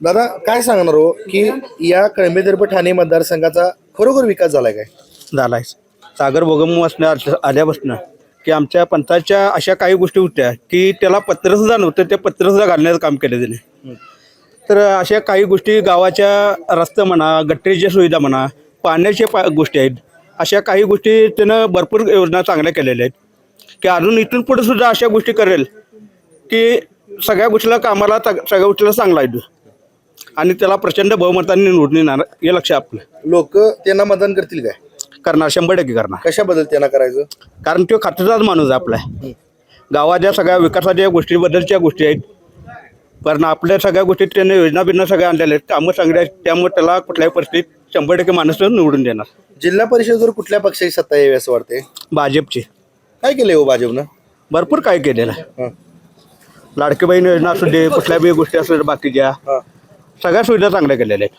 दादा काय सांगणार हो की या कळंबे ठाणे मतदारसंघाचा खरोखर विकास झालाय काय? झालाय. सागर भोगम आल्यापासून की आमच्या पंचायतच्या अशा काही गोष्टी होत्या की त्याला पत्र सुद्धा नव्हतं, ते पत्र सुद्धा घालण्याचं काम केलं त्याने. तर अशा काही गोष्टी गावाच्या रस्ते म्हणा, गटरीच्या सुविधा म्हणा, पाण्याच्या गोष्टी आहेत. अशा काही गोष्टी त्यानं भरपूर योजना चांगल्या केलेल्या आहेत की अजून इथून पुढे सुद्धा अशा गोष्टी करेल की सगळ्या गोष्टीला कामाला सगळ्या गोष्टीला चांगला आहे आणि त्याला प्रचंड बहुमताने निवडून येणार हे लक्ष आपलं. लोक त्यांना मतदान करतील काय? करणार, 100% करणार. कशाबद्दल त्यांना करायचं? कारण तो खात्रीचाच माणूस आहे आपला. गावाच्या सगळ्या विकासाच्या गोष्टीबद्दलच्या गोष्टी आहेत, पण आपल्या सगळ्या गोष्टी त्याने योजना बिजना सगळ्या आणलेल्या आहेत, कामं चांगली आहेत. त्यामुळे त्याला कुठल्याही परिस्थितीत 100% माणूस निवडून देणार. जिल्हा परिषदेवर कुठल्या पक्षाची सत्ता यावी असं वाटते? भाजपची. काय केलंय हो भाजपनं? भरपूर काय केलेलं आहे. हं. लाडकी बहीण योजना असू दे, कुठल्या बी गोष्टी असू दे, बाकीच्या हं. सगळ्या सुविधा चांगल्या केलेल्या आहेत.